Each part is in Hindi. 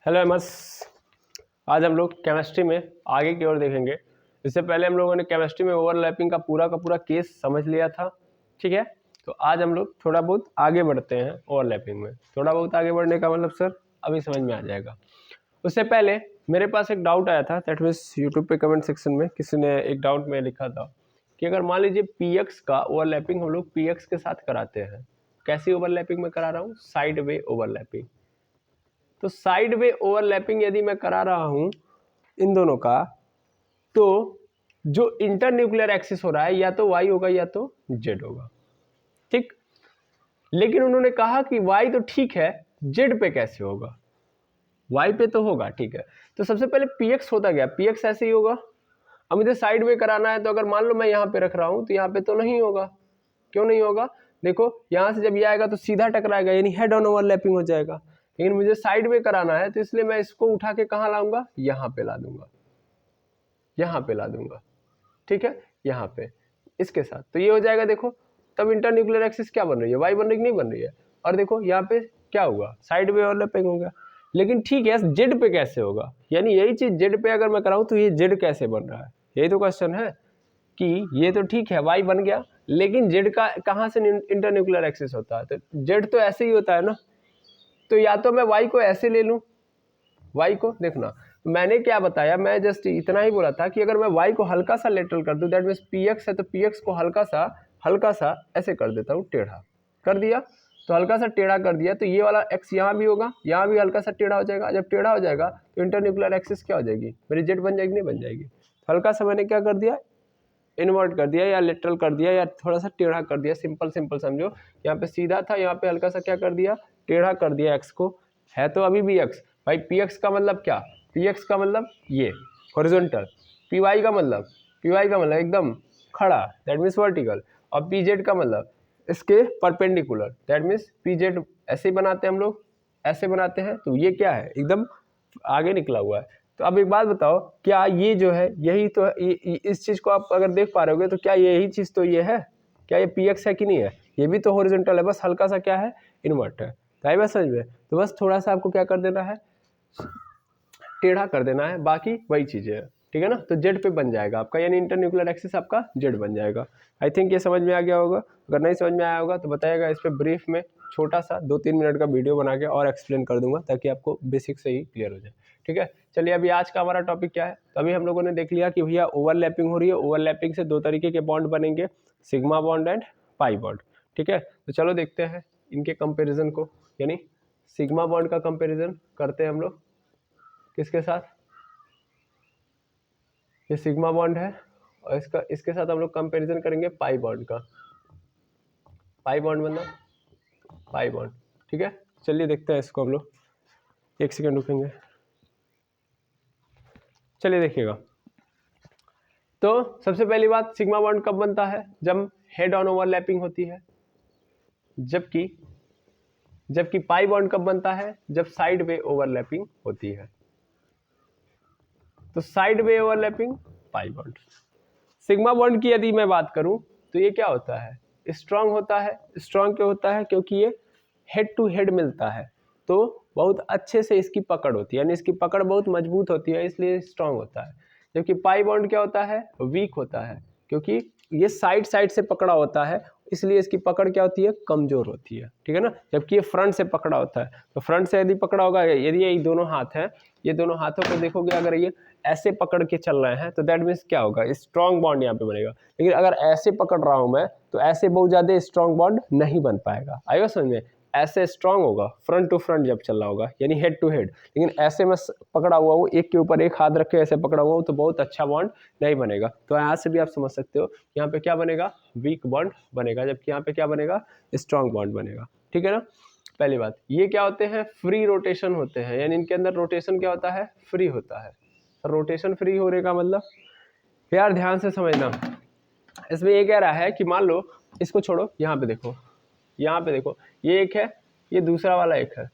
हेलो एमस। आज हम लोग केमिस्ट्री में आगे की ओर देखेंगे। इससे पहले हम लोगों ने केमिस्ट्री में ओवरलैपिंग का पूरा केस समझ लिया था, ठीक है। तो आज हम लोग थोड़ा बहुत आगे बढ़ते हैं ओवरलैपिंग में। थोड़ा बहुत आगे बढ़ने का मतलब सर अभी समझ में आ जाएगा। उससे पहले मेरे पास एक डाउट आया था, दैट मीन्स यूट्यूब पे कमेंट सेक्शन में किसी ने एक डाउट में लिखा था कि अगर मान लीजिए पीएक्स का ओवरलैपिंग हम लोग पीएक्स के साथ कराते हैं। कैसी ओवरलैपिंग में करा रहा हूँ? Side way overlapping. तो साइड वे ओवरलैपिंग यदि मैं करा रहा हूं इन दोनों का, तो जो इंटरन्यूक्लियर एक्सिस हो रहा है या तो वाई होगा या तो जेड होगा, ठीक। लेकिन उन्होंने कहा कि वाई तो ठीक है, जेड पे कैसे होगा? वाई पे तो होगा, ठीक है। तो सबसे पहले पीएक्स होता गया, पीएक्स ऐसे ही होगा। अब मुझे साइड वे कराना है, तो अगर मान लो मैं यहाँ पे रख रहा हूं तो यहाँ पे तो नहीं होगा। क्यों नहीं होगा? देखो यहां से जब ये आएगा तो सीधा टकराएगा, यानी हेड ऑन ओवरलैपिंग हो जाएगा। लेकिन मुझे साइड वे कराना है तो इसलिए मैं इसको उठा के कहाँ लाऊंगा? यहाँ पे ला दूंगा, यहाँ पे ला दूंगा, ठीक है, यहाँ पे इसके साथ। तो ये हो जाएगा, देखो तब इंटरन्यूक्लियर एक्सिस क्या बन रही है? वाई बन रही है, नहीं बन रही है। और देखो यहाँ पे क्या हुआ? साइड वे ओवरलैपिंग हो गया। लेकिन ठीक है, जेड पे कैसे होगा? यानी यही चीज जेड पे अगर मैं कराऊं तो ये जेड कैसे बन रहा है? यही तो क्वेश्चन है कि ये तो ठीक है वाई बन गया, लेकिन जेड का कहाँ से इंटरन्यूक्लियर एक्सिस होता है? तो जेड तो ऐसे ही होता है ना। तो या तो मैं वाई को ऐसे ले लूं, वाई को देखना मैंने क्या बताया, मैं जस्ट इतना ही बोला था कि अगर मैं वाई को हल्का सा लेटरल कर दूं, दैट मीन्स पीएक्स है तो पीएक्स को हल्का सा ऐसे कर देता हूं, टेढ़ा कर दिया। तो हल्का सा टेढ़ा कर दिया तो ये वाला एक्स यहाँ भी होगा, यहाँ भी हल्का सा टेढ़ा हो जाएगा। जब टेढ़ा हो जाएगा तो इंटरन्यूक्लियर एक्सिस क्या हो जाएगी? मेरी जेड बन जाएगी, नहीं बन जाएगी? हल्का सा मैंने क्या कर दिया? इन्वर्ट कर दिया या लेटरल कर दिया या थोड़ा सा टेढ़ा कर दिया। सिंपल समझो, यहाँ पे सीधा था, यहाँ पे हल्का सा क्या कर दिया? टेढ़ा कर दिया एक्स को। है तो अभी भी एक्स। भाई पी एक्स का मतलब क्या? पी एक्स का मतलब ये हॉरिजॉन्टल, पी वाई का मतलब एकदम खड़ा, दैट मीन्स वर्टिकल। और पी जेड का मतलब इसके perpendicular, that means P Z ऐसे ही बनाते हैं हम लोग, ऐसे बनाते हैं। तो ये क्या है? एकदम आगे निकला हुआ है। तो अब एक बात बताओ, क्या ये जो है यही तो इस चीज को आप अगर देख पा रहे होगे तो क्या यही चीज तो ये है? क्या ये पी एक्स है कि नहीं है? ये भी तो हॉरिजॉन्टल है, बस हल्का सा क्या है? इन्वर्ट है। तो आई बात समझ में? तो बस थोड़ा सा आपको क्या कर देना है? टेढ़ा कर देना है, बाकी वही चीजें है, ठीक है ना। तो जेड पे बन जाएगा आपका, यानी इंटरन्यूक्लियर एक्सिस आपका जेड बन जाएगा। आई थिंक ये समझ में आ गया होगा। अगर नहीं समझ में आया होगा तो बताइएगा, इस पर ब्रीफ में छोटा सा 2-3 मिनट का वीडियो बना के और एक्सप्लेन कर दूंगा, ताकि आपको बेसिक से ही क्लियर हो जाए, ठीक है। चलिए अभी आज का हमारा टॉपिक क्या है? तो अभी हम लोगों ने देख लिया कि भैया ओवरलैपिंग हो रही है। ओवरलैपिंग से दो तरीके के बॉन्ड बनेंगे, sigma bond and pi bond, ठीक है। तो चलो देखते हैं इनके कंपेरिजन को, यानी सिग्मा बॉन्ड का कंपेरिजन करते हैं हम लोग किसके साथ? ये सिग्मा बॉन्ड है और इसके साथ हम लोग कंपैरिजन करेंगे पाई बॉन्ड का। पाई बॉन्ड मतलब पाई बॉन्ड, ठीक है। चलिए देखते हैं इसको हम लोग, एक सेकंड रुकेंगे। चलिए देखिएगा, तो सबसे पहली बात, सिग्मा बॉन्ड कब बनता है? जब हेड ऑन ओवरलैपिंग होती है। जबकि पाई बॉन्ड कब बनता है? जब साइड वे ओवरलैपिंग होती है। तो side way overlapping, pi bond. Sigma bond की यदि मैं बात करूं तो ये क्या होता है? स्ट्रांग होता है। स्ट्रांग क्यों होता है? क्योंकि ये हेड टू हेड मिलता है, तो बहुत अच्छे से इसकी पकड़ होती है, यानी इसकी पकड़ बहुत मजबूत होती है, इसलिए स्ट्रांग होता है। जबकि पाई बॉन्ड क्या होता है? वीक होता है, क्योंकि ये साइड साइड से पकड़ा होता है, इसलिए इसकी पकड़ क्या होती है? कमजोर होती है, ठीक है ना। जबकि ये फ्रंट से पकड़ा होता है, तो फ्रंट से यदि पकड़ा होगा, यदि ये दोनों हाथ हैं, ये दोनों हाथों को देखोगे, अगर ये ऐसे पकड़ के चल रहे हैं तो दैट मीन्स क्या होगा? स्ट्रॉन्ग बॉन्ड यहाँ पे बनेगा। लेकिन अगर ऐसे पकड़ रहा हूं मैं तो ऐसे बहुत ज्यादा स्ट्रॉन्ग बॉन्ड नहीं बन पाएगा। आएगा समझ में? ऐसे स्ट्रॉन्ग होगा फ्रंट टू फ्रंट जब चल रहा होगा, यानी हेड टू हेड। लेकिन ऐसे में पकड़ा हुआ हूँ, एक के ऊपर एक हाथ रख के ऐसे पकड़ा हुआ हूँ, तो बहुत अच्छा बॉन्ड नहीं बनेगा। तो यहाँ से भी आप समझ सकते हो, यहाँ पे क्या बनेगा? वीक बॉन्ड बनेगा, जबकि यहाँ पे क्या बनेगा? स्ट्रॉन्ग बॉन्ड बनेगा, ठीक है ना। पहली बात, ये क्या होते हैं? फ्री रोटेशन होते हैं, यानी इनके अंदर रोटेशन क्या होता है? फ्री होता है। रोटेशन फ्री होने का मतलब, यार ध्यान से समझना, इसमें ये कह रहा है कि मान लो, इसको छोड़ो, यहाँ पे देखो, यहाँ पे देखो, ये एक है, ये दूसरा वाला एक है,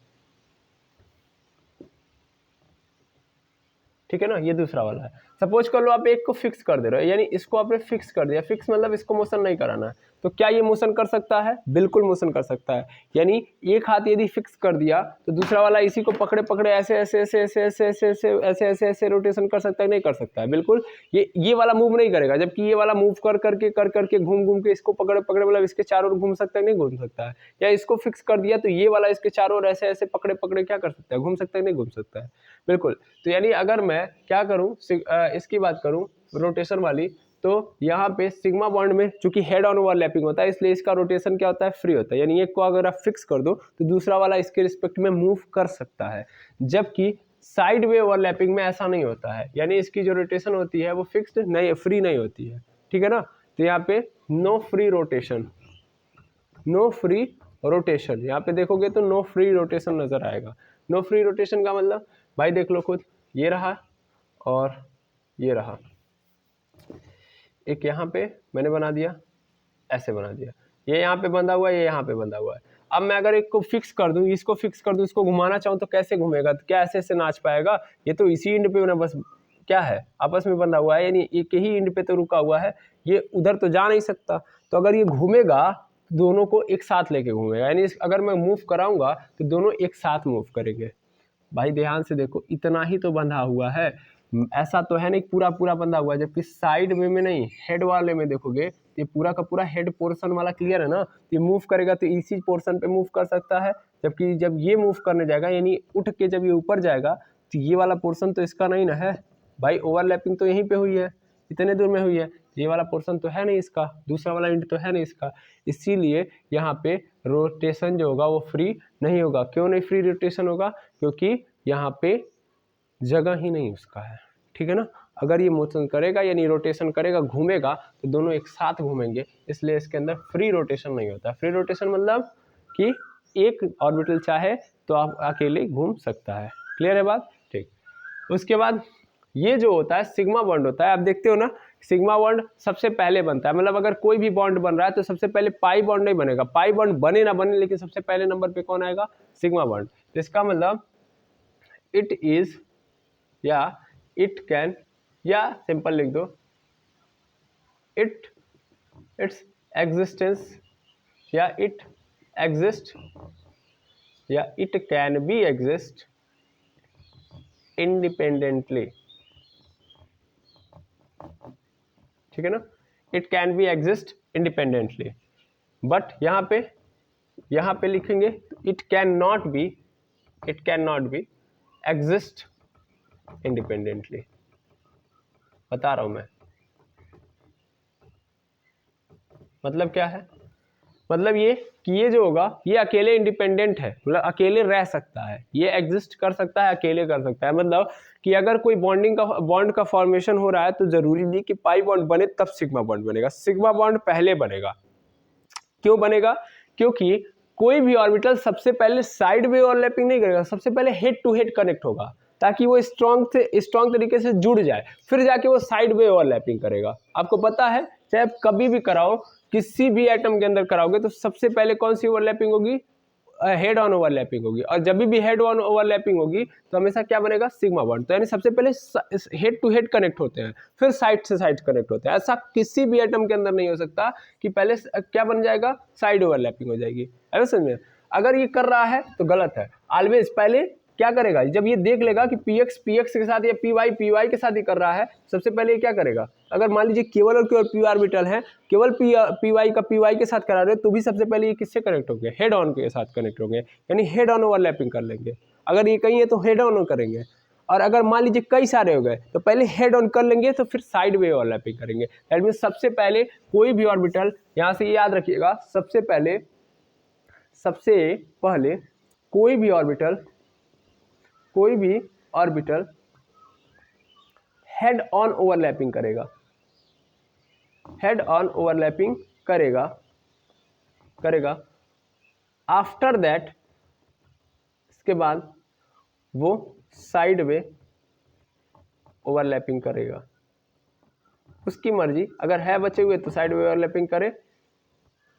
ठीक है ना, ये दूसरा वाला है। सपोज कर लो आप एक को फिक्स कर दे रहे हो, यानी इसको आपने फिक्स कर दिया। फिक्स मतलब इसको मोशन नहीं कराना है, तो क्या ये मोशन कर सकता है? बिल्कुल मोशन कर सकता है। यानी एक हाथ यदि फिक्स कर दिया तो दूसरा वाला इसी को पकड़े पकड़े ऐसे ऐसे ऐसे ऐसे ऐसे ऐसे ऐसे ऐसे ऐसे ऐसे रोटेशन कर सकता है? नहीं कर सकता है, बिल्कुल ये वाला मूव नहीं करेगा, जबकि ये वाला मूव कर करके घूम घूम के इसको पकड़े पकड़े मतलब इसके चारों ओर घूम सकता है? नहीं घूम सकता है। या इसको फिक्स कर दिया तो ये वाला इसके चारों ओर ऐसे ऐसे पकड़े पकड़े क्या कर सकता है? घूम सकता है? नहीं घूम सकता है, बिल्कुल। तो यानी अगर मैं क्या करूं, इसकी बात करूं रोटेशन वाली, तो यहाँ पे सिग्मा बॉन्ड में चूंकि हेड ऑन ओवरलैपिंग होता है इसलिए इसका रोटेशन क्या होता है? फ्री होता है। यानी एक को अगर आप फिक्स कर दो तो दूसरा वाला इसके रिस्पेक्ट में मूव कर सकता है, जबकि साइड वे ओवरलैपिंग में ऐसा नहीं होता है। यानी इसकी जो रोटेशन होती है वो फिक्स्ड नहीं, फ्री नहीं होती है, ठीक है ना। तो यहाँ पे no free rotation, no free rotation, यहाँ पे देखोगे तो नो फ्री रोटेशन नजर आएगा। नो फ्री रोटेशन का मतलब भाई देख लो खुद, ये रहा और ये रहा, एक यहाँ पे मैंने बना दिया, ऐसे बना दिया, ये यहाँ पे बंधा हुआ है, ये यहाँ पे बंधा हुआ है। अब मैं अगर एक को फिक्स कर दूं, इसको फिक्स कर दूं, इसको घुमाना चाहूँ तो कैसे घूमेगा? तो क्या ऐसे ऐसे नाच पाएगा? ये तो इसी इंड पे ना बस क्या है, आपस में बंधा हुआ है, यानी एक ही इंड पे तो रुका हुआ है, ये उधर तो जा नहीं सकता। तो अगर ये घूमेगा दोनों को एक साथ लेके घूमेगा, यानी अगर मैं मूव कराऊंगा तो दोनों एक साथ मूव करेंगे। भाई ध्यान से देखो, इतना ही तो बंधा हुआ है, ऐसा तो है नहीं पूरा पूरा बंधा हुआ है। जबकि साइड वे में नहीं, हेड वाले में देखोगे ये पूरा का पूरा हेड पोर्शन वाला क्लियर है ना, तो ये मूव करेगा तो इसी पोर्शन पे मूव कर सकता है। जबकि जब ये मूव करने जाएगा यानी उठ के जब ये ऊपर जाएगा तो ये वाला पोर्शन तो इसका नहीं ना है भाई, ओवरलैपिंग तो यहीं पे हुई है, इतने दूर में हुई है, ये वाला पोर्शन तो है नहीं इसका, दूसरा वाला इंड तो है नहीं इसका, इसीलिए यहाँ पे रोटेशन जो होगा वो फ्री नहीं होगा। क्यों नहीं फ्री रोटेशन होगा? क्योंकि यहाँ पे जगह ही नहीं उसका है, ठीक है ना। अगर ये मोशन करेगा यानी रोटेशन करेगा, घूमेगा, तो दोनों एक साथ घूमेंगे, इसलिए इसके अंदर फ्री रोटेशन नहीं होता। फ्री रोटेशन मतलब कि एक ऑर्बिटल चाहे तो आप अकेले घूम सकता है। क्लियर है बात? ठीक। उसके बाद ये जो होता है सिग्मा बॉन्ड होता है, आप देखते हो ना सिग्मा बॉन्ड सबसे पहले बनता है, मतलब अगर कोई भी बॉन्ड बन रहा है तो सबसे पहले पाई बॉन्ड नहीं बनेगा, पाई बॉन्ड बने ना बने लेकिन सबसे पहले नंबर पे कौन आएगा? Sigma bond. इसका मतलब इट इज या इट कैन या सिंपल लिख दो इट्स एग्जिस्टेंस या इट एग्जिस्ट या it can be exist independently, ठीक है ना। It can be exist independently, but यहाँ पे लिखेंगे it can not be exist independently. बता रहा हूं मैं, मतलब क्या है? मतलब ये कि ये जो होगा ये अकेले इंडिपेंडेंट है, मतलब अकेले रह सकता है, ये एग्जिस्ट कर सकता है, अकेले कर सकता है। मतलब कि अगर कोई बॉन्ड का फॉर्मेशन हो रहा है तो जरूरी नहीं कि पाई बॉन्ड बने तब सिग्मा बॉन्ड बनेगा, सिग्मा बॉन्ड पहले बनेगा। क्यों बनेगा? क्योंकि कोई भी ऑर्बिटल सबसे पहले साइड वे ओवरलैपिंग नहीं करेगा, सबसे पहले हेड टू हेड कनेक्ट होगा ताकि वो स्ट्रॉन्ग तरीके से जुड़ जाए, फिर जाके वो साइड वे ओवरलैपिंग करेगा। आपको पता है चाहे आप कभी भी कराओ, किसी भी एटम के अंदर कराओगे तो सबसे पहले कौन सी ओवरलैपिंग होगी? हेड ऑन ओवरलैपिंग होगी, और जब भी हेड ऑन ओवरलैपिंग होगी तो हमेशा क्या बनेगा? Sigma bond. तो यानी सबसे पहले हेड टू हेड कनेक्ट होते हैं, फिर साइड से साइड कनेक्ट होते हैं। ऐसा किसी भी एटम के अंदर नहीं हो सकता कि पहले क्या बन जाएगा? साइड ओवरलैपिंग हो जाएगी। अरे समझ में? अगर ये कर रहा है तो गलत है। ऑलवेज पहले क्या करेगा? जब ये देख लेगा कि px के साथ या py के साथ ही कर रहा है, सबसे पहले ये क्या करेगा? अगर मान लीजिए केवल और केवल p ऑर्बिटल है, केवल py के साथ करा रहे हो तो भी सबसे पहले ये किससे कनेक्ट होंगे? हेड ऑन के साथ कनेक्ट होंगे, यानी हेड ऑन ओवरलैपिंग कर लेंगे। अगर ये कहीं है तो हेड ऑन करेंगे, और अगर मान लीजिए कई सारे हो गए तो पहले हेड ऑन कर लेंगे तो फिर साइड वे ओवरलैपिंग करेंगे। दैट मींस सबसे पहले कोई भी ऑर्बिटल, यहां से ये याद रखिएगा, सबसे पहले कोई भी ऑर्बिटल हेड ऑन ओवरलैपिंग करेगा, हेड ऑन ओवरलैपिंग करेगा। आफ्टर दैट, इसके बाद वो साइड वे ओवरलैपिंग करेगा। उसकी मर्जी, अगर है बचे हुए तो साइड वे ओवरलैपिंग करे,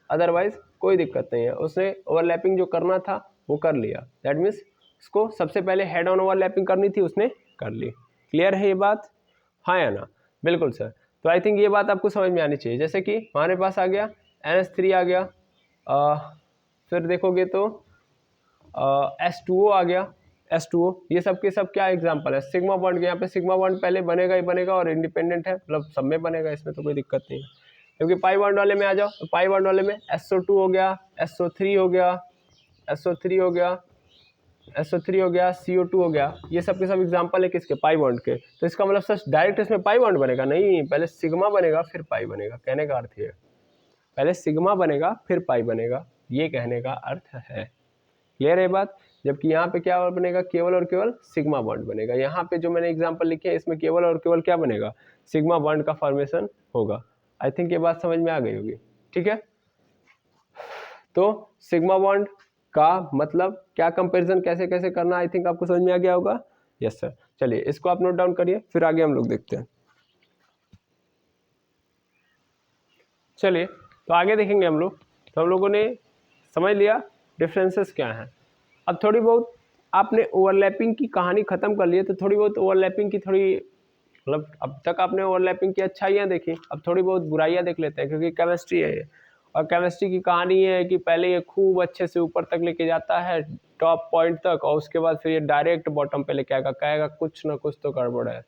अदरवाइज कोई दिक्कत नहीं है। उसने ओवरलैपिंग जो करना था वो कर लिया, दैट मीन्स उसको सबसे पहले हेड ऑन ओवरलैपिंग करनी थी, उसने कर ली। क्लियर है ये बात? हाँ या ना? बिल्कुल सर। तो आई थिंक ये बात आपको समझ में आनी चाहिए। जैसे कि हमारे पास आ गया NH3 आ गया, फिर देखोगे तो H2O आ गया, H2O, ये सब के सब क्या एग्जांपल है, सिग्मा बॉन्ड के। यहाँ पे सिग्मा बॉन्ड पहले बनेगा ही बनेगा और इंडिपेंडेंट है, मतलब सब में बनेगा, इसमें तो कोई दिक्कत नहीं है। क्योंकि पाई बॉन्ड वाले में आ जाओ, तो पाई बॉन्ड वाले में SO2 हो गया, SO3 हो गया, SO3 हो गया, SO3 हो गया, CO2 हो गया, ये सब के सब एग्जांपल है किसके, पाई बॉन्ड के। तो इसका मतलब सच डायरेक्ट इसमें पाई बॉन्ड बनेगा नहीं, पहले सिग्मा बनेगा फिर पाई बनेगा, कहने का अर्थ ये है, पहले सिग्मा बनेगा फिर पाई बनेगा, ये कहने का अर्थ है। क्लियर है बात। जबकि यहाँ पे क्या बनेगा, केवल और केवल सिग्मा बॉन्ड बनेगा। यहाँ पे जो मैंने एग्जांपल लिखे है इसमें केवल और केवल क्या बनेगा, सिग्मा बॉन्ड का फॉर्मेशन होगा। आई थिंक ये बात समझ में आ गई होगी, ठीक है। तो सिग्मा बॉन्ड का मतलब क्या, कंपैरिजन कैसे कैसे करना, आई थिंक आपको समझ में आ गया होगा। यस सर, चलिए इसको आप नोट डाउन करिए, फिर आगे हम लोग देखते हैं। चलिए तो आगे देखेंगे हम लोग। तो हम लोगों ने समझ लिया डिफरेंसेस क्या हैं। अब थोड़ी बहुत आपने ओवरलैपिंग की कहानी ख़त्म कर ली है, तो थोड़ी बहुत ओवरलैपिंग की थोड़ी, मतलब अब तक आपने ओवरलैपिंग की अच्छाइयाँ देखी, अब थोड़ी बहुत बुराइयाँ देख लेते हैं, क्योंकि केमिस्ट्री है ये। और केमिस्ट्री की कहानी ये है कि पहले ये खूब अच्छे से ऊपर तक लेके जाता है, टॉप पॉइंट तक, और उसके बाद फिर ये डायरेक्ट बॉटम पे लेके आएगा, कहेगा कुछ ना कुछ तो गड़बड़ है।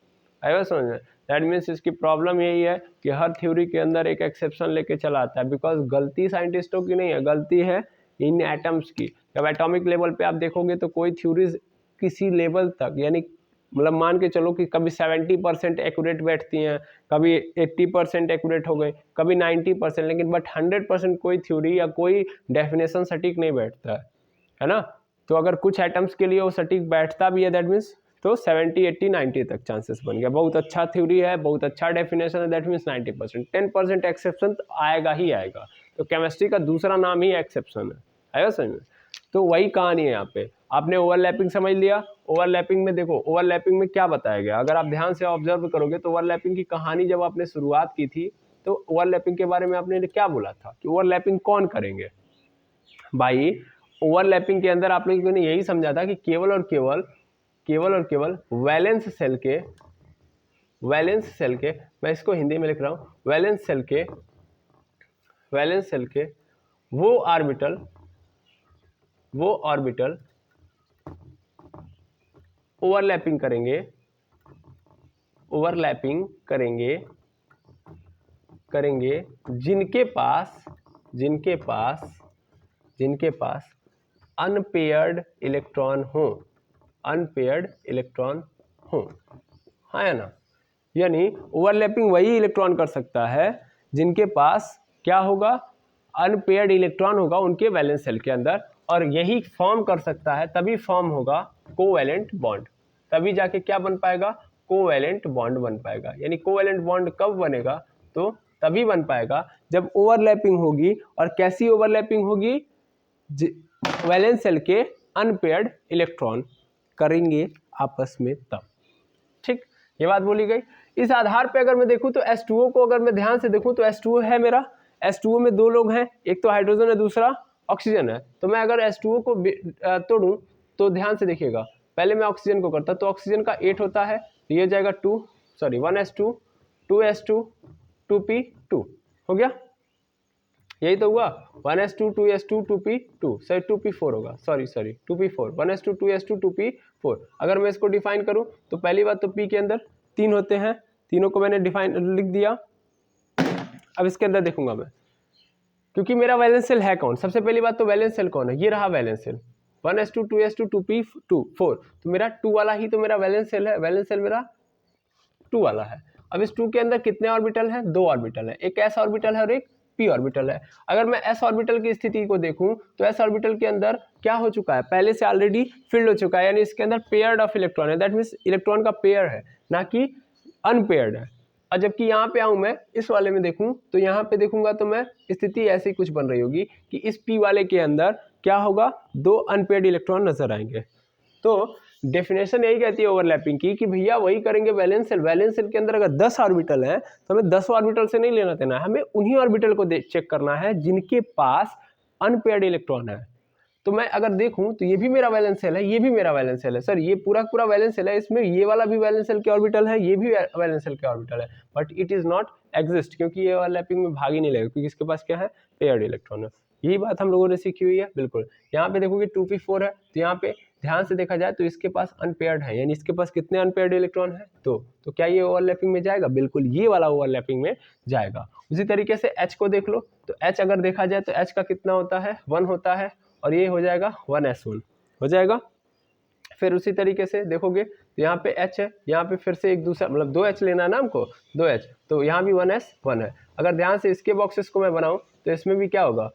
आएगा समझ में। दैट मीन्स इसकी प्रॉब्लम यही है कि हर थ्योरी के अंदर एक एक्सेप्शन लेके चला आता है, बिकॉज गलती साइंटिस्टों की नहीं है, गलती है इन एटम्स की। जब एटॉमिक लेवल पे आप देखोगे तो कोई थ्योरीज किसी लेवल तक, यानी मतलब मान के चलो कि कभी 70% एक्यूरेट बैठती हैं, कभी 80% एक्यूरेट हो गए, कभी 90%, लेकिन बट 100% कोई थ्योरी या कोई डेफिनेशन सटीक नहीं बैठता है ना। तो अगर कुछ एटम्स के लिए वो सटीक बैठता भी है, दैट मीन्स तो 70, 80, 90 तक चांसेस बन गया। बहुत अच्छा थ्योरी है, बहुत अच्छा डेफिनेशन है, दैट मीन्स 90%, 10% एक्सेप्शन तो आएगा ही आएगा। तो केमिस्ट्री का दूसरा नाम ही एक्सेप्शन है, आएगा समझ में। तो वही कहानी है यहाँ पे। आपने ओवरलैपिंग समझ लिया। ओवरलैपिंग में देखो, ओवरलैपिंग में क्या बताया गया, अगर आप ध्यान से ऑब्जर्व करोगे तो ओवरलैपिंग की कहानी जब आपने शुरुआत की थी तो ओवरलैपिंग के बारे में आपने क्या बोला था कि ओवरलैपिंग कौन करेंगे भाई। ओवरलैपिंग के अंदर आप लोगों ने यही समझा था कि केवल और केवल वैलेंस सेल के, मैं इसको हिंदी में लिख रहा हूँ, वैलेंस सेल के वो ऑर्बिटल ओवरलैपिंग करेंगे जिनके पास अनपेयर्ड इलेक्ट्रॉन हो, हाँ या ना। यानी ओवरलैपिंग वही इलेक्ट्रॉन कर सकता है जिनके पास क्या होगा, अनपेयर्ड इलेक्ट्रॉन होगा उनके वैलेंस सेल के अंदर, और यही फॉर्म कर सकता है, तभी फॉर्म होगा कोवैलेंट बॉन्ड, तभी जाके क्या बन पाएगा, कोवैलेंट बॉन्ड बन पाएगा। यानी कोवैलेंट बॉन्ड कब बनेगा, तो तभी बन पाएगा जब ओवरलैपिंग होगी। और कैसी ओवरलैपिंग होगी, वैलेंस सेल के अनपेयर्ड इलेक्ट्रॉन करेंगे आपस में तब। ठीक, ये बात बोली गई। इस आधार पे अगर मैं देखूं तो H2O को अगर मैं ध्यान से देखूं तो H2O है मेरा, H2O में दो लोग हैं, एक तो हाइड्रोजन है दूसरा ऑक्सीजन है। तो मैं अगर H2O को तोड़ूं तो ध्यान से देखिएगा, पहले मैं ऑक्सीजन को करता तो ऑक्सीजन का 8 होता है, तो ये जाएगा 1s2 2s2 2p2 हो गया, यही तो हुआ 1s2 2s2 2p2, sorry 2p4 होगा, sorry 2p4, 1s2 2s2 2p4। अगर मैं इसको डिफाइन करूं तो पहली बात तो p के अंदर 3 होते हैं, तीनों को मैंने डिफाइन लिख दिया। अब इसके अंदर देखूंगा मैं, क्योंकि मेरा वैलेंस सेल है कौन, सबसे पहली बात तो वैलेंस सेल कौन है, ये रहा valence shell 1s2 2s2 2p4, तो मेरा 2 वाला ही तो मेरा वैलेंस सेल है, वैलेंस सेल मेरा 2 वाला है। अब इस 2 के अंदर कितने ऑर्बिटल हैं, 2 ऑर्बिटल है, एक s ऑर्बिटल है और एक p ऑर्बिटल है। अगर मैं s ऑर्बिटल की स्थिति को देखूं तो s ऑर्बिटल के अंदर क्या हो चुका है, पहले से ऑलरेडी फिल्ड हो चुका है, यानी इसके अंदर पेयर्ड ऑफ इलेक्ट्रॉन है, दैट मीन्स इलेक्ट्रॉन का पेयर है, ना कि अनपेयर्ड है। और जबकि यहाँ पे आऊँ मैं इस वाले में देखूं तो यहाँ पे देखूंगा तो मैं स्थिति ऐसी कुछ बन रही होगी कि इस p वाले के अंदर क्या होगा, 2 अनपेयर्ड इलेक्ट्रॉन नजर आएंगे। तो डेफिनेशन यही कहती है ओवरलैपिंग की कि भैया वही करेंगे वैलेंस सेल के अंदर अगर 10 ऑर्बिटल है तो हमें 10 ऑर्बिटल से नहीं लेना देना है, हमें उन्हीं ऑर्बिटल को चेक करना है जिनके पास अनपेयर्ड इलेक्ट्रॉन है। तो मैं अगर देखूं तो ये भी मेरा वैलेंस शेल है, ये भी मेरा वैलेंस शेल है। सर ये पूरा पूरा वैलेंस शेल है, इसमें ये वाला भी वैलेंस शेल के ऑर्बिटल है, ये भी वैलेंस शेल के ऑर्बिटल है, but it is not exist, क्योंकि ये ओवरलैपिंग में भाग ही नहीं लगेगा, क्योंकि इसके पास क्या है, पेयर्ड इलेक्ट्रॉन है। यही बात हम लोगों ने सीखी हुई है। बिल्कुल यहाँ पे देखोगे 2p4 है, तो यहाँ पे ध्यान से देखा जाए तो इसके पास अनपेयर्ड है, यानी इसके पास कितने अनपेयर्ड इलेक्ट्रॉन है, तो क्या ये ओवरलैपिंग में जाएगा? बिल्कुल ये वाला ओवरलैपिंग में जाएगा। उसी तरीके से H को देख लो, तो H अगर देखा जाए तो H का कितना होता है, 1 होता है, और ये हो जाएगा 1s1 हो जाएगा। फिर उसी तरीके से देखोगे तो यहाँ पे H है, यहाँ पे फिर से एक दूसरा मतलब 2H लेना है ना हमको, 2H, तो यहाँ भी 1s1 है। अगर ध्यान से इसके बॉक्सेस को मैं बनाऊँ तो इसमें भी क्या होगा,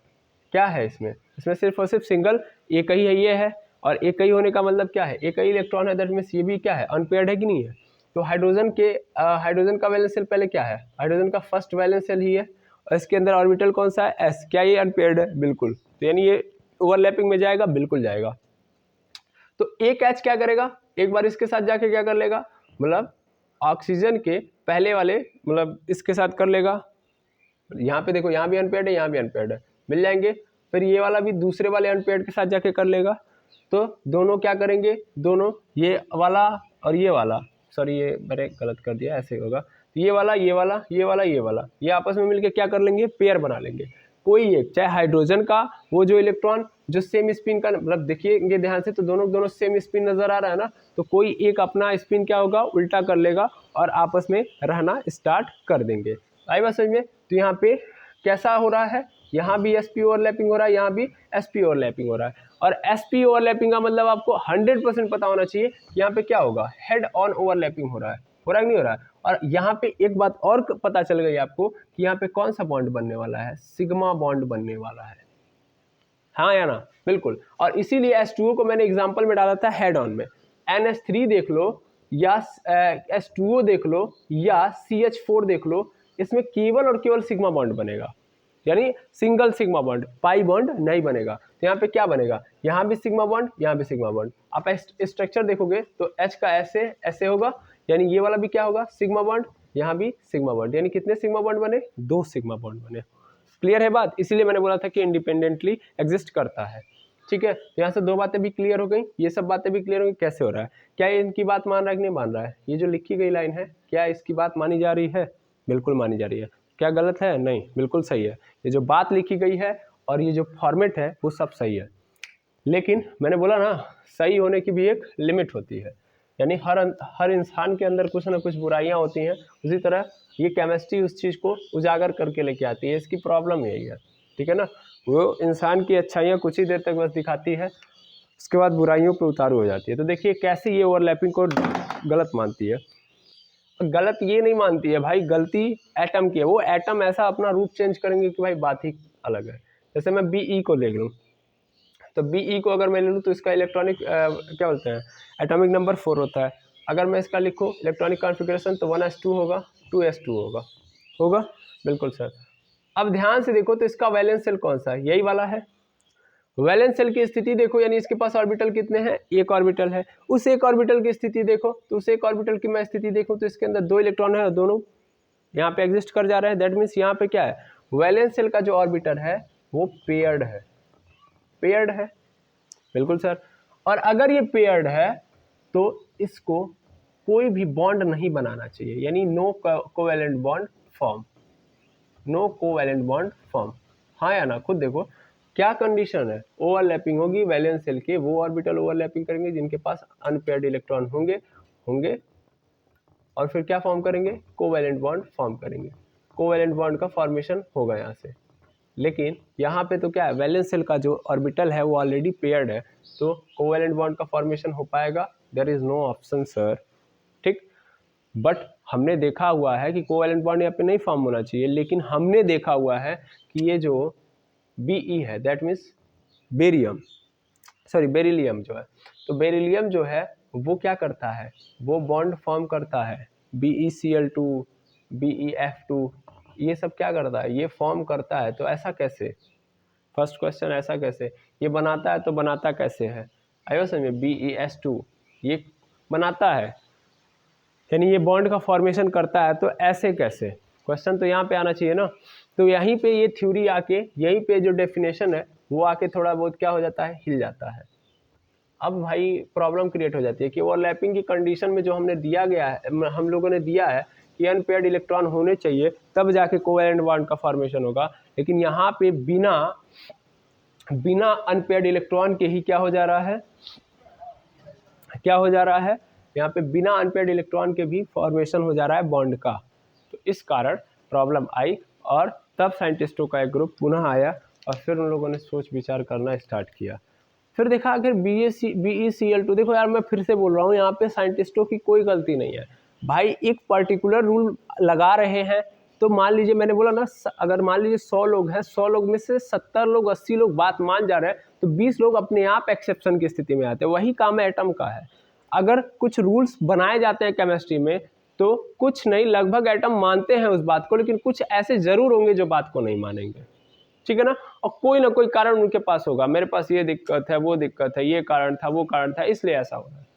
क्या है इसमें सिर्फ और सिर्फ सिंगल एक ही है, ये है, और एक ही होने का मतलब क्या है, एक ही इलेक्ट्रॉन है, दैट मीन्स ये भी क्या है, अनपेयर्ड है कि नहीं है। तो हाइड्रोजन का वैलेंस शेल पहले क्या है, हाइड्रोजन का फर्स्ट वैलेंस शेल ही है, और इसके अंदर ऑर्बिटल कौन सा है, s, क्या ये अनपेयर्ड है? बिल्कुल, तो यानी ये ओवरलैपिंग में जाएगा, बिल्कुल जाएगा। तो एक H क्या करेगा, एक बार इसके साथ जाके क्या कर लेगा, मतलब ऑक्सीजन के पहले वाले मतलब इसके साथ कर लेगा, यहाँ पे देखो यहाँ भी अनपेयर्ड है, यहाँ भी अनपेयर्ड है, मिल जाएंगे। फिर ये वाला भी दूसरे वाले अनपेयर्ड के साथ जाके कर लेगा, तो दोनों क्या करेंगे, दोनों ये वाला और ये वाला, सॉरी ये मैंने गलत कर दिया, ऐसे होगा, तो ये वाला ये वाला ये वाला ये वाला, ये आपस में मिलके क्या कर लेंगे, पेयर बना लेंगे। कोई एक, चाहे हाइड्रोजन का वो जो इलेक्ट्रॉन जो सेम स्पिन का, मतलब देखिए ध्यान से, तो दोनों सेम स्पिन नजर आ रहा है ना, तो कोई एक अपना स्पिन क्या होगा, उल्टा कर लेगा और आपस में रहना स्टार्ट कर देंगे। आई बात समझ में? तो यहाँ पे कैसा हो रहा है, यहाँ भी sp ओवरलैपिंग हो रहा है, यहाँ भी sp ओवरलैपिंग हो रहा है, और sp ओवरलैपिंग का मतलब आपको 100% पता होना चाहिए कि यहाँ पे क्या होगा, हेड ऑन ओवरलैपिंग हो रहा है कि नहीं हो रहा है। और यहाँ पे एक बात और पता चल गई आपको कि यहाँ पे कौन सा बॉन्ड बनने वाला है, सिग्मा बॉन्ड बनने वाला है, हाँ या ना? बिल्कुल। और इसीलिए H2O को मैंने एग्जांपल में डाला था हेड ऑन में। NH3 देख लो या H2O देख लो या CH4 देख लो, इसमें केवल और केवल सिग्मा बॉन्ड बनेगा, यानी single sigma bond, pi bond नहीं बनेगा। तो यहाँ पे क्या बनेगा, यहाँ भी सिग्मा बॉन्ड, यहाँ भी सिग्मा बॉन्ड। आप स्ट्रक्चर देखोगे तो H का ऐसे ऐसे होगा, यानी ये वाला भी क्या होगा, सिग्मा बॉन्ड, यहाँ भी सिग्मा बॉन्ड, यानी कितने सिग्मा बॉन्ड बने, 2 सिग्मा बॉन्ड बने। क्लियर है बात? इसीलिए मैंने बोला था कि इंडिपेंडेंटली एग्जिस्ट करता है। ठीक है, तो यहाँ से 2 बातें भी क्लियर हो गई, ये सब बातें भी क्लियर हो गई, कैसे हो रहा है, क्या ये इनकी बात मान रहा है कि नहीं मान रहा है, ये जो लिखी गई लाइन है क्या इसकी बात मानी जा रही है, बिल्कुल मानी जा रही है। क्या गलत है? नहीं, बिल्कुल सही है। ये जो बात लिखी गई है और ये जो फॉर्मेट है वो सब सही है, लेकिन मैंने बोला ना सही होने की भी एक लिमिट होती है, यानी हर इंसान के अंदर कुछ ना कुछ बुराइयां होती हैं, उसी तरह ये केमिस्ट्री उस चीज़ को उजागर करके लेके आती है, इसकी प्रॉब्लम यही है। ठीक है ना, वो इंसान की अच्छाइयाँ कुछ ही देर तक बस दिखाती है, उसके बाद बुराइयों पे उतारू हो जाती है। तो देखिए कैसे ये ओवरलैपिंग को गलत मानती है। गलत ये नहीं मानती है भाई, गलती एटम की है, वो एटम ऐसा अपना रूप चेंज करेंगे कि भाई बात ही अलग है। जैसे मैं BE को ले लूँ, तो BE को अगर मैं ले लूँ तो इसका इलेक्ट्रॉनिक क्या बोलते हैं, एटॉमिक नंबर 4 होता है। अगर मैं इसका लिखूँ इलेक्ट्रॉनिक कॉन्फ़िगरेशन तो 1s2 होगा, 2s2 होगा, बिल्कुल सर। अब ध्यान से देखो तो इसका वैलेंस शेल कौन सा है, यही वाला है। वैलेंस शेल की स्थिति देखो, यानी इसके पास ऑर्बिटल कितने हैं, एक ऑर्बिटल है। उस एक ऑर्बिटल की स्थिति देखो, तो उस एक ऑर्बिटल की मैं स्थिति देखूँ तो इसके अंदर 2 इलेक्ट्रॉन है और दोनों यहाँ पे एग्जिस्ट कर जा रहे हैं। दैट मीन्स यहाँ पे क्या है, वैलेंस शेल का जो ऑर्बिटल है वो पेयर्ड है, पेयर्ड है, बिल्कुल सर। और अगर ये पेयर्ड है तो इसको कोई भी बॉन्ड नहीं बनाना चाहिए, यानी no covalent bond form, no covalent bond form, हाँ या ना? खुद देखो क्या कंडीशन है, ओवरलैपिंग होगी वैलेंस शेल के, वो ऑर्बिटल ओवरलैपिंग करेंगे जिनके पास अनपेयर्ड इलेक्ट्रॉन होंगे और फिर क्या फॉर्म करेंगे, कोवैलेंट बॉन्ड फॉर्म करेंगे, कोवैलेंट बॉन्ड का फॉर्मेशन होगा यहाँ से। लेकिन यहाँ पे तो क्या है, वैलेंस शेल का जो ऑर्बिटल है वो ऑलरेडी पेयर्ड है, तो कोवैलेंट बॉन्ड का फॉर्मेशन हो पाएगा, there is no option sir. ठीक, बट हमने देखा हुआ है कि कोवैलेंट बॉन्ड यहाँ पे नहीं फॉर्म होना चाहिए, लेकिन हमने देखा हुआ है कि ये जो BE है दैट मीन्स बेरिलियम जो है, तो बेरिलियम जो है वो क्या करता है, वो बॉन्ड फॉर्म करता है, BeCl2 BeF2, ये सब क्या करता है, ये फॉर्म करता है। तो ऐसा कैसे, फर्स्ट क्वेश्चन, ऐसा कैसे ये बनाता है, तो बनाता कैसे है, आयो समझ में, BeS2 ये बनाता है, यानी ये बॉन्ड का फॉर्मेशन करता है, तो ऐसे कैसे, क्वेश्चन तो यहाँ पे आना चाहिए ना। तो यहीं पे ये थ्योरी आके, यहीं पे जो डेफिनेशन है वो आके थोड़ा बहुत क्या हो जाता है, हिल जाता है। अब भाई प्रॉब्लम क्रिएट हो जाती है कि ओवरलैपिंग की कंडीशन में जो हमने दिया गया है, हम लोगों ने दिया है कि अनपेयर्ड इलेक्ट्रॉन होने चाहिए तब जाके कोवैलेंट बॉन्ड का फॉर्मेशन होगा, लेकिन यहाँ पे बिना अनपेयर्ड इलेक्ट्रॉन के ही क्या हो जा रहा है, यहाँ पे बिना अनपेयर्ड इलेक्ट्रॉन के भी फॉर्मेशन हो जा रहा है बॉन्ड का। तो इस कारण प्रॉब्लम आई और तब साइंटिस्टों का एक ग्रुप पुनः आया और फिर उन लोगों ने सोच विचार करना स्टार्ट किया। फिर देखा अगर BeCl2, देखो यार मैं फिर से बोल रहा हूँ, यहाँ पे साइंटिस्टों की कोई गलती नहीं है भाई। एक पर्टिकुलर रूल लगा रहे हैं, तो मान लीजिए मैंने बोला ना, अगर मान लीजिए 100 लोग हैं, 100 लोग में से 70 लोग 80 लोग बात मान जा रहे हैं, तो 20 लोग अपने आप एक्सेप्शन की स्थिति में आते हैं। वही काम एटम का है। अगर कुछ रूल्स बनाए जाते हैं केमिस्ट्री में, तो कुछ नहीं, लगभग एटम मानते हैं उस बात को, लेकिन कुछ ऐसे जरूर होंगे जो बात को नहीं मानेंगे, ठीक है ना। और कोई ना कोई कारण उनके पास होगा, मेरे पास ये दिक्कत है, वो दिक्कत है, ये कारण था, वो कारण था, इसलिए ऐसा हो रहा है।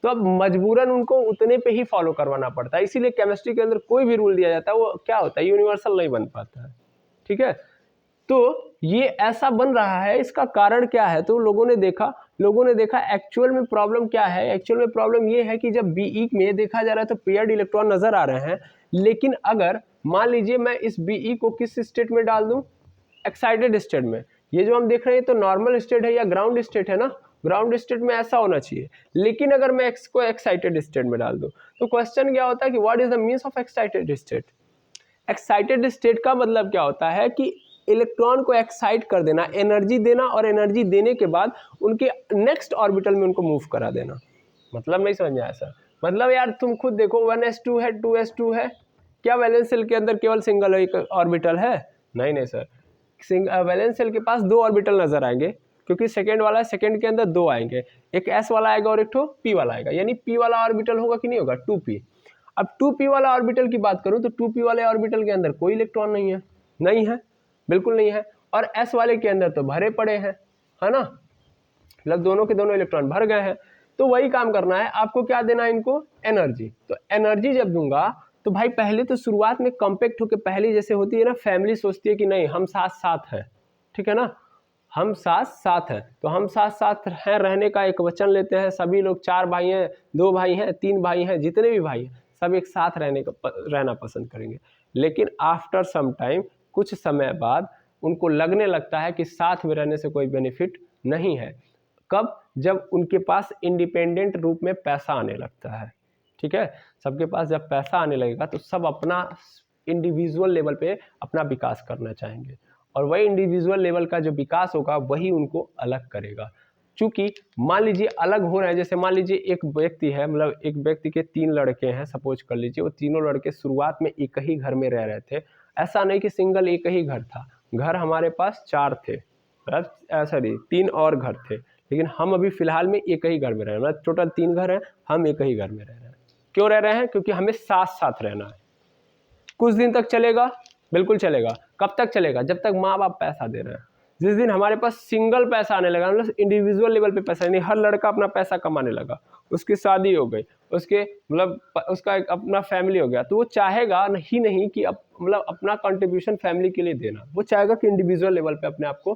तो अब मजबूरन उनको उतने पे ही फॉलो करवाना पड़ता है। इसीलिए केमिस्ट्री के अंदर कोई भी रूल दिया जाता है वो क्या होता है, यूनिवर्सल नहीं बन पाता है, ठीक है। तो ये ऐसा बन रहा है, इसका कारण क्या है, तो लोगों ने देखा एक्चुअल में प्रॉब्लम क्या है। एक्चुअल में प्रॉब्लम ये है कि जब Be में देखा जा रहा है तो पेयर्ड इलेक्ट्रॉन नजर आ रहे हैं, लेकिन अगर मान लीजिए मैं इस Be को किस स्टेट में डाल दूं, एक्साइटेड स्टेट में। ये जो हम देख रहे हैं तो नॉर्मल स्टेट है या ग्राउंड स्टेट है ना, ग्राउंड स्टेट में ऐसा होना चाहिए, लेकिन अगर मैं एक्स को एक्साइटेड स्टेट में डाल दूं, तो क्वेश्चन क्या होता है कि what is the means of excited state. Excited state का मतलब क्या होता है कि इलेक्ट्रॉन को एक्साइट कर देना, एनर्जी देना, और एनर्जी देने के बाद उनके नेक्स्ट ऑर्बिटल में उनको मूव करा देना। मतलब नहीं समझ में आया सर? मतलब यार तुम खुद देखो, 1s2 है, 2s2 है, क्या वैलेंस शेल के अंदर केवल सिंगल एक ऑर्बिटल है? नहीं सर, वैलेंस शेल के पास 2 ऑर्बिटल नजर आएंगे, क्योंकि सेकेंड वाला, सेकेंड के अंदर 2 आएंगे, एक s वाला आएगा और एक ठो p वाला आएगा, यानी p वाला ऑर्बिटल होगा कि नहीं होगा, 2p। अब 2p वाला ऑर्बिटल की बात करूं तो 2p वाले ऑर्बिटल के अंदर कोई इलेक्ट्रॉन नहीं है, बिल्कुल नहीं है, और s वाले के अंदर तो भरे पड़े हैं, है ना, मतलब दोनों के दोनों इलेक्ट्रॉन भर गए हैं। तो वही काम करना है आपको, क्या देना है इनको, एनर्जी। तो एनर्जी जब दूंगा तो भाई पहले तो शुरुआत में कॉम्पैक्ट होकर, पहले जैसे होती है ना, फैमिली सोचती है कि नहीं हम साथ साथ हैं, ठीक है ना, हम साथ साथ हैं, तो हम साथ साथ हैं रहने का एक वचन लेते हैं। सभी लोग 4 भाई हैं, 2 भाई हैं, 3 भाई हैं, जितने भी भाई हैं सब एक साथ रहना पसंद करेंगे। लेकिन आफ्टर सम टाइम, कुछ समय बाद उनको लगने लगता है कि साथ में रहने से कोई बेनिफिट नहीं है। कब? जब उनके पास इंडिपेंडेंट रूप में पैसा आने लगता है, ठीक है। सबके पास जब पैसा आने लगेगा तो सब अपना इंडिविजुअल लेवल पे अपना विकास करना चाहेंगे, और वही इंडिविजुअल लेवल का जो विकास होगा वही उनको अलग करेगा। चूंकि मान लीजिए अलग हो रहे हैं, जैसे मान लीजिए एक व्यक्ति है, मतलब एक व्यक्ति के 3 लड़के हैं, सपोज कर लीजिए, वो तीनों लड़के शुरुआत में एक ही घर में रह रहे थे। ऐसा नहीं कि सिंगल एक ही घर था, घर हमारे पास 4 थे, सॉरी 3 और घर थे, लेकिन हम अभी फिलहाल में एक ही घर में रह रहे हैं, मतलब टोटल 3 घर हैं, हम एक ही घर में रह रहे हैं। क्यों रह रहे हैं? क्योंकि हमें साथ साथ रहना है। कुछ दिन तक चलेगा, बिल्कुल चलेगा। कब तक चलेगा? जब तक माँ बाप पैसा दे रहे हैं। जिस दिन हमारे पास सिंगल पैसा आने लगा, मतलब इंडिविजुअल लेवल पे पैसा, यानी हर लड़का अपना पैसा कमाने लगा, उसकी शादी हो गई, उसके मतलब उसका एक अपना फैमिली हो गया, तो वो चाहेगा नहीं कि मतलब अपना कंट्रीब्यूशन फैमिली के लिए देना, वो चाहेगा कि इंडिविजुअल लेवल पे अपने आप को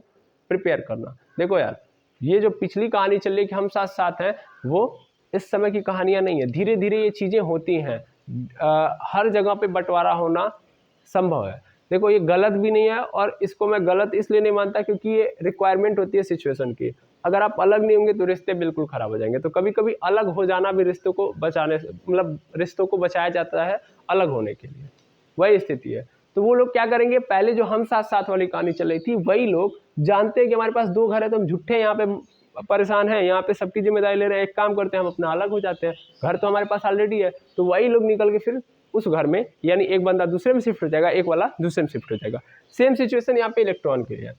प्रिपेयर करना। देखो यार, ये जो पिछली कहानी चल रही है कि हम साथ साथ हैं, वो इस समय की कहानियां नहीं है, धीरे धीरे ये चीजें होती हैं। हर जगह पे बंटवारा होना संभव है। देखो ये गलत भी नहीं है, और इसको मैं गलत इसलिए नहीं मानता क्योंकि ये रिक्वायरमेंट होती है सिचुएशन की। अगर आप अलग नहीं होंगे तो रिश्ते बिल्कुल खराब हो जाएंगे। तो कभी कभी अलग हो जाना भी रिश्तों को बचाने से, मतलब रिश्तों को बचाया जाता है अलग होने के लिए, वही स्थिति है। तो वो लोग क्या करेंगे, पहले जो हम साथ साथ वाली कहानी चल रही थी, वही लोग जानते हैं कि हमारे पास 2 घर है तो हम झूठे यहाँ पे परेशान हैं, यहाँ पे सबकी जिम्मेदारी ले रहे हैं, एक काम करते हैं हम अपना अलग हो जाते हैं, घर तो हमारे पास ऑलरेडी है। तो वही लोग निकल के फिर उस घर में, यानी एक बंदा दूसरे में शिफ्ट हो जाएगा, एक वाला दूसरे में शिफ्ट हो जाएगा। सेम सिचुएशन यहाँ पे इलेक्ट्रॉन के लिए है।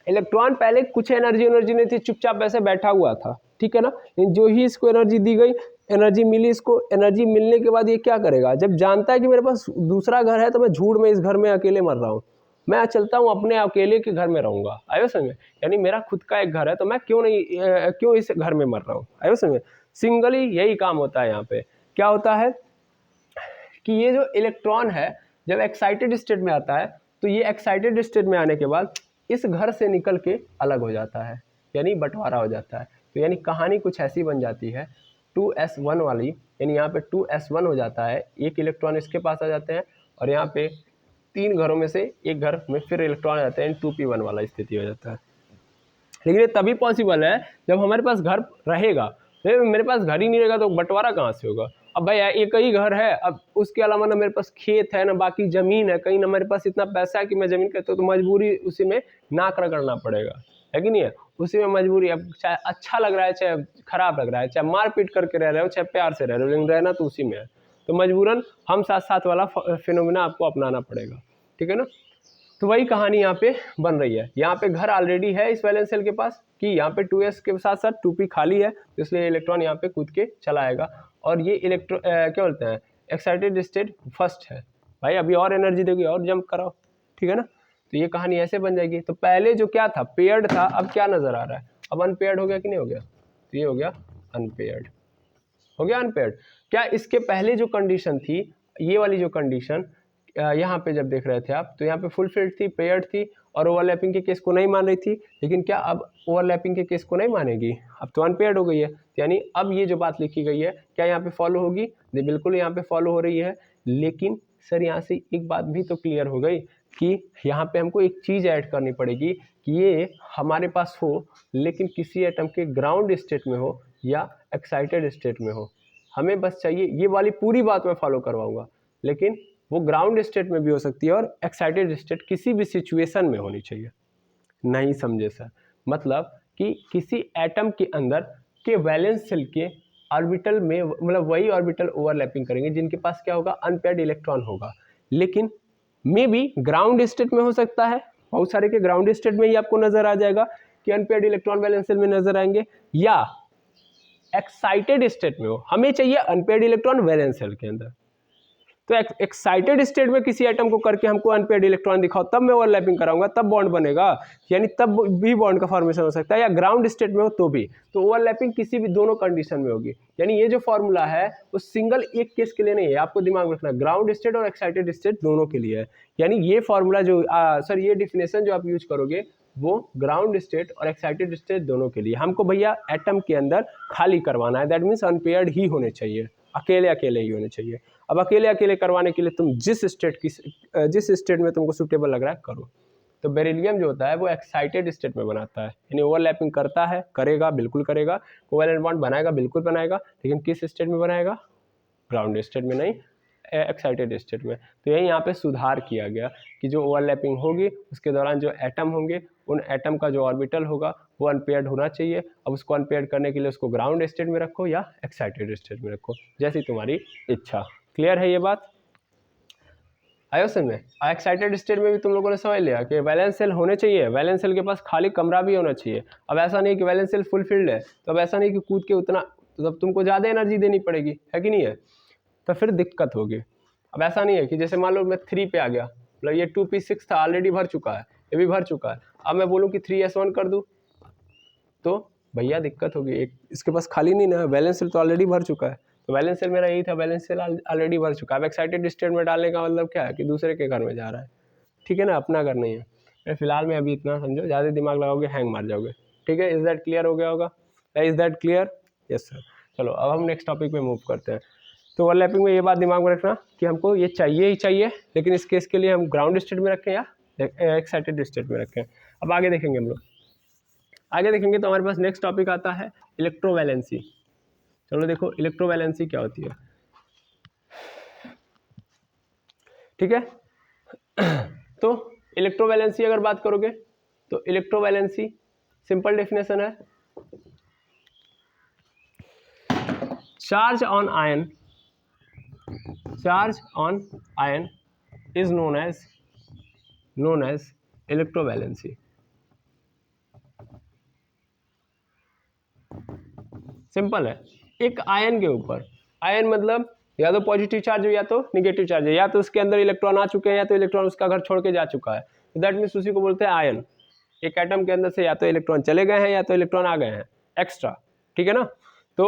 इलेक्ट्रॉन पहले कुछ एनर्जी नहीं थी, चुपचाप वैसे बैठा हुआ था, ठीक है ना, लेकिन जो ही इसको एनर्जी दी गई, एनर्जी मिली, इसको एनर्जी मिलने के बाद ये क्या करेगा, जब जानता है कि मेरे पास दूसरा घर है तो मैं झूठ में इस घर में अकेले मर रहा हूँ, मैं चलता हूँ अपने अकेले के घर में रहूंगा, आयो समझ में, यानी मेरा खुद का एक घर है तो मैं क्यों इस घर में मर रहा हूँ, आयो समझ में। सिंगली यही काम होता है। यहाँ पे क्या होता है कि ये जो इलेक्ट्रॉन है जब एक्साइटेड स्टेट में आता है, तो ये एक्साइटेड स्टेट में आने के बाद इस घर से निकल के अलग हो जाता है, यानी बंटवारा हो जाता है। तो यानी कहानी कुछ ऐसी बन जाती है 2s1 वाली, यानी यहाँ पे 2s1 हो जाता है, एक इलेक्ट्रॉन इसके पास आ जाते हैं और यहाँ पे 3 घरों में से एक घर में फिर इलेक्ट्रॉन आ जाते हैं, 2p1 वाला स्थिति हो जाता है। लेकिन ये तभी पॉसिबल है जब हमारे पास घर रहेगा। मेरे पास घर ही नहीं रहेगा तो बंटवारा कहाँ से होगा। अब भाई एक ही घर है, अब उसके अलावा ना मेरे पास खेत है ना बाकी ज़मीन है, कहीं ना मेरे पास इतना पैसा है कि मैं ज़मीन कहता हूँ, तो मजबूरी उसी में नाक रगड़ना पड़ेगा, है कि नहीं है। उसी में मजबूरी, अब चाहे अच्छा लग रहा है चाहे खराब लग रहा है, चाहे मारपीट करके रह रहे हो चाहे प्यार से रह रहे हो, लेकिन रहना तो उसी में है। तो मजबूरन हम साथ साथ वाला फिनोमिना आपको अपनाना पड़ेगा, ठीक है ना। तो वही कहानी यहाँ पे बन रही है। यहाँ पे घर ऑलरेडी है इस वैलेंस सेल के पास कि यहाँ पे 2s के साथ साथ 2p खाली है, इसलिए इलेक्ट्रॉन यहाँ पे कूद के चला आएगा। और ये क्या बोलते हैं, एक्साइटेड स्टेट फर्स्ट है। भाई अभी और एनर्जी देगी और जंप कराओ, ठीक है ना। तो ये कहानी ऐसे बन जाएगी। तो पहले जो क्या था, पेयर्ड था, अब क्या नजर आ रहा है, अब अनपेयर्ड हो गया कि नहीं हो गया। तो ये हो गया अनपेयर्ड, हो गया अनपेयर्ड। क्या इसके पहले जो कंडीशन थी, ये वाली जो कंडीशन यहाँ पे जब देख रहे थे आप, तो यहाँ पे फुलफिल्ड थी, पेयर्ड थी और ओवरलैपिंग के केस को नहीं मान रही थी। लेकिन क्या अब ओवरलैपिंग के केस को नहीं मानेगी, अब तो अनपेयर्ड हो गई है। यानी अब ये जो बात लिखी गई है क्या यहाँ पे फॉलो होगी, जी बिल्कुल यहाँ पे फॉलो हो रही है। लेकिन सर यहाँ से एक बात भी तो क्लियर हो गई कि यहाँ पे हमको एक चीज़ ऐड करनी पड़ेगी कि ये हमारे पास हो लेकिन किसी एटम के ग्राउंड स्टेट में हो या एक्साइटेड स्टेट में हो। हमें बस चाहिए, ये वाली पूरी बात मैं फॉलो करवाऊंगा, लेकिन वो ग्राउंड स्टेट में भी हो सकती है और एक्साइटेड स्टेट किसी भी सिचुएशन में होनी चाहिए। नहीं समझे सर, मतलब कि किसी एटम के अंदर के वैलेंस शेल के ऑर्बिटल में, मतलब वही ऑर्बिटल ओवरलैपिंग करेंगे जिनके पास क्या होगा, अनपेयर्ड इलेक्ट्रॉन होगा। लेकिन मे बी ग्राउंड स्टेट में हो सकता है, बहुत सारे के ग्राउंड स्टेट में ही आपको नजर आ जाएगा कि अनपेयर्ड इलेक्ट्रॉन वैलेंस शेल में नजर आएंगे, या एक्साइटेड स्टेट में हो। हमें चाहिए अनपेयर्ड इलेक्ट्रॉन वैलेंस शेल के अंदर। तो एक्साइटेड स्टेट में किसी एटम को करके हमको अनपेयर्ड इलेक्ट्रॉन दिखाओ, तब मैं ओवरलैपिंग कराऊंगा, तब बॉन्ड बनेगा, यानी तब भी बॉन्ड का फॉर्मेशन हो सकता है। या ग्राउंड स्टेट में हो तो भी, तो ओवरलैपिंग किसी भी दोनों कंडीशन में होगी। यानी ये जो फॉर्मूला है वो सिंगल एक केस के लिए नहीं है, आपको दिमाग में रखना, ग्राउंड स्टेट और एक्साइटेड स्टेट दोनों के लिए है। यानी ये फॉर्मूला जो सर ये डिफिनेशन जो आप यूज करोगे वो ग्राउंड स्टेट और एक्साइटेड स्टेट दोनों के लिए। हमको भैया एटम के अंदर खाली करवाना है, दैट मीन्स अनपेयर्ड ही होने चाहिए, अकेले अकेले ही होने चाहिए। अब अकेले अकेले करवाने के लिए तुम जिस स्टेट में तुमको सुटेबल लग रहा है करो। तो बेरिलियम जो होता है वो एक्साइटेड स्टेट में बनाता है, यानी ओवरलैपिंग करता है, करेगा, बिल्कुल करेगा, कोवैलेंट बॉन्ड बनाएगा, बिल्कुल बनाएगा, लेकिन किस स्टेट में बनाएगा, ग्राउंड स्टेट में नहीं, एक्साइटेड स्टेट में। तो यही यहाँ पे सुधार किया गया कि जो ओवरलैपिंग होगी उसके दौरान जो एटम होंगे उन एटम का जो ऑर्बिटल होगा वो अनपेयर्ड होना चाहिए। अब उसको अनपेयर्ड करने के लिए उसको ग्राउंड स्टेट में रखो या एक्साइटेड स्टेट में रखो, जैसी तुम्हारी इच्छा। क्लियर है ये बात, आयो समझ में। एक्साइटेड स्टेट में भी तुम लोगों ने समझ लिया कि वैलेंस सेल होने चाहिए, वैलेंस सेल के पास खाली कमरा भी होना चाहिए। अब ऐसा नहीं कि वैलेंस सेल फुलफिल्ड है तो अब ऐसा नहीं कि कूद के उतना, तो तब तुमको ज़्यादा एनर्जी देनी पड़ेगी, है कि नहीं है, तो फिर दिक्कत होगी। अब ऐसा नहीं है कि जैसे मान लो मैं 3 पे आ गया, मतलब ये 2p6 था ऑलरेडी भर चुका है, ये भी भर चुका है, अब मैं बोलूँ कि 3s1 कर दूँ तो भैया दिक्कत होगी, एक इसके पास खाली नहीं ना, बैलेंस सेल तो ऑलरेडी भर चुका है। तो बैलेंस सेल मेरा यही था, बैलेंस सेल ऑलरेडी भर चुका है। अब एक्साइटेड स्टेट में डालने का मतलब क्या है कि दूसरे के घर में जा रहा है, ठीक है ना, अपना घर नहीं है। फिलहाल में अभी इतना समझो, ज़्यादा दिमाग लगाओगे हैंग मार जाओगे, ठीक है। इज दैट क्लियर हो गया होगा, is that clear, yes sir. चलो अब हम नेक्स्ट टॉपिक पे मूव करते हैं। तो ओवरलैपिंग में ये बात दिमाग में रखना कि हमको ये चाहिए ही चाहिए, लेकिन इस केस के लिए हम ग्राउंड स्टेट में रखें या एक्साइटेड स्टेट में रखें। अब आगे देखेंगे हम लोग, आगे देखेंगे तो हमारे पास नेक्स्ट टॉपिक आता है इलेक्ट्रोवैलेंसी। चलो देखो इलेक्ट्रोवैलेंसी क्या होती है, ठीक है। तो इलेक्ट्रोवैलेंसी अगर बात करोगे तो इलेक्ट्रोवैलेंसी सिंपल डेफिनेशन है, charge on ion is known as electrovalency. Simple है, एक आयन के ऊपर, आयन मतलब या तो पॉजिटिव चार्ज है या तो निगेटिव चार्ज है, या तो उसके अंदर इलेक्ट्रॉन आ चुके हैं या तो इलेक्ट्रॉन उसका घर छोड़ के जा चुका है, तो दैट मीन्स उसी को बोलते हैं आयन। एक एटम के अंदर से या तो इलेक्ट्रॉन चले गए हैं या तो इलेक्ट्रॉन आ गए हैं एक्स्ट्रा, ठीक है ना। तो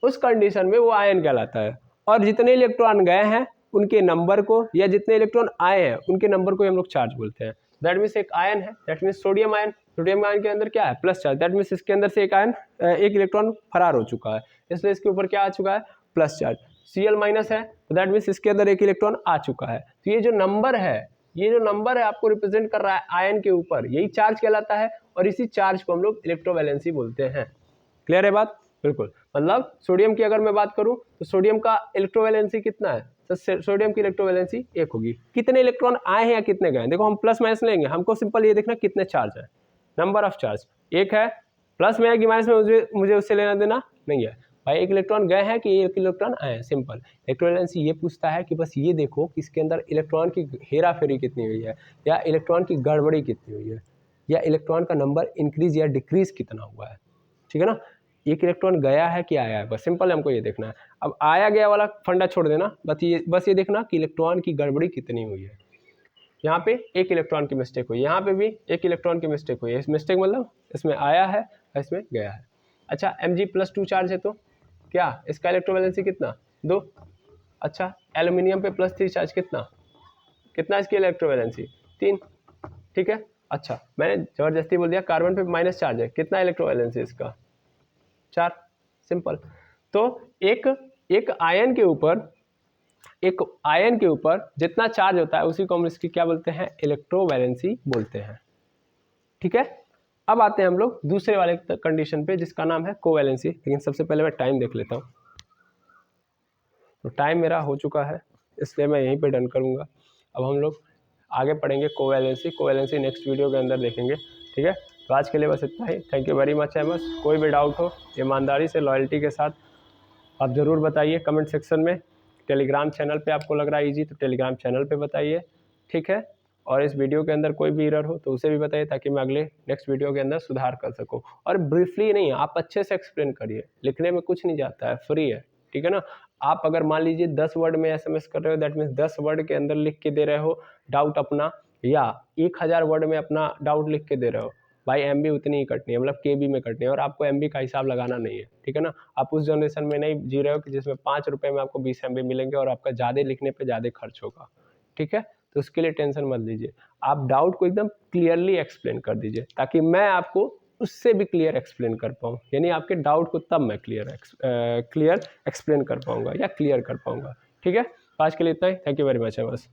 उस कंडीशन में वो आयन कहलाता है। और जितने इलेक्ट्रॉन गए हैं उनके नंबर को, या जितने इलेक्ट्रॉन आए हैं उनके नंबर को हम लोग चार्ज बोलते हैं। दैट मीन्स एक आयन है, that means sodium ion. Sodium ion के अंदर क्या है, प्लस चार्ज, दैट मीन्स इसके अंदर से एक आयन, एक इलेक्ट्रॉन फरार हो चुका है, इसलिए इसके ऊपर क्या आ चुका है, प्लस चार्ज। Cl माइनस है तो दैट मीन्स इसके अंदर एक इलेक्ट्रॉन आ चुका है। तो ये जो नंबर है आपको रिप्रेजेंट कर रहा है आयन के ऊपर, यही चार्ज कहलाता है, और इसी चार्ज को हम लोग इलेक्ट्रोवैलेंसी बोलते हैं। क्लियर है बात? बिल्कुल। मतलब सोडियम की अगर मैं बात करूं तो सोडियम का इलेक्ट्रोवैलेंसी कितना है, तो सोडियम की इलेक्ट्रोवैलेंसी 1 होगी। कितने इलेक्ट्रॉन आए हैं या कितने गए, देखो हम प्लस माइनस लेंगे, हमको सिंपल ये देखना कितने चार्ज है, नंबर ऑफ चार्ज 1 है, प्लस में है कि माइनस में मुझे उससे लेना देना नहीं है भाई। 1 इलेक्ट्रॉन गए हैं कि 1 इलेक्ट्रॉन आए हैं, सिंपल। इलेक्ट्रोवैलेंसी ये पूछता है कि बस ये देखो कि इसके अंदर इलेक्ट्रॉन की हेरा फेरी कितनी हुई है, या इलेक्ट्रॉन की गड़बड़ी कितनी हुई है, या इलेक्ट्रॉन का नंबर इंक्रीज या डिक्रीज कितना हुआ है। ठीक है ना, 1 इलेक्ट्रॉन गया है कि आया है, बस सिंपल हमको ये देखना है। अब आया गया वाला फंडा छोड़ देना, बस ये देखना कि इलेक्ट्रॉन की गड़बड़ी कितनी हुई है। यहाँ पे 1 इलेक्ट्रॉन की मिस्टेक हुई, यहाँ पे भी 1 इलेक्ट्रॉन की मिस्टेक हुई है। इस मिस्टेक मतलब इसमें आया है, इसमें गया है। अच्छा, Mg+2 चार्ज है तो क्या इसका इलेक्ट्रोवैलेंसी कितना, 2। अच्छा, एल्यूमिनियम पे +3 चार्ज कितना इसकी इलेक्ट्रोवैलेंसी, 3। ठीक है। अच्छा, मैंने जबरदस्ती बोल दिया कार्बन पे माइनस चार्ज है, कितना इलेक्ट्रोवैलेंसी इसका, 4। सिंपल। तो एक आयन के ऊपर जितना चार्ज होता है उसी को हम इसकी क्या बोलते हैं, इलेक्ट्रोवैलेंसी बोलते हैं। ठीक है। अब आते हैं हम लोग दूसरे वाले कंडीशन पे जिसका नाम है कोवैलेंसी। लेकिन सबसे पहले मैं टाइम देख लेता हूँ। तो टाइम मेरा हो चुका है, इसलिए मैं यहीं पे डन करूँगा। अब हम लोग आगे पढ़ेंगे कोवैलेंसी नेक्स्ट वीडियो के अंदर देखेंगे। ठीक है। तो आज के लिए बस इतना ही। Thank you very much MS. कोई भी डाउट हो ईमानदारी से, लॉयल्टी के साथ आप ज़रूर बताइए कमेंट सेक्शन में। टेलीग्राम चैनल पे आपको लग रहा है ईजी, तो टेलीग्राम चैनल पे बताइए। ठीक है। और इस वीडियो के अंदर कोई भी एरर हो तो उसे भी बताइए, ताकि मैं अगले नेक्स्ट वीडियो के अंदर सुधार कर सकूं। और ब्रीफली नहीं, आप अच्छे से एक्सप्लेन करिए, लिखने में कुछ नहीं जाता है, फ्री है। ठीक है ना। आप अगर मान लीजिए 10 वर्ड में SMS कर रहे हो, दैट मीन्स 10 वर्ड के अंदर लिख के दे रहे हो डाउट अपना, या 1000 वर्ड में अपना डाउट लिख के दे रहे हो, भाई MB उतनी ही कटनी है, मतलब KB में कटनी है, और आपको MB का हिसाब लगाना नहीं है। ठीक है ना। आप उस जनरेशन में नहीं जी रहे हो कि जिसमें 5 रुपये में आपको 20 MB मिलेंगे और आपका ज़्यादा लिखने पे ज़्यादा खर्च होगा। ठीक है। तो उसके लिए टेंशन मत लीजिए, आप डाउट को एकदम क्लियरली एक्सप्लेन कर दीजिए, ताकि मैं आपको उससे भी क्लियर एक्सप्लेन कर पाऊँ, यानी आपके डाउट को तब मैं क्लियर एक्सप्लेन कर पाऊँगा या क्लियर कर पाऊँगा। ठीक है। आज के लिए इतना ही। Thank you very much. बस।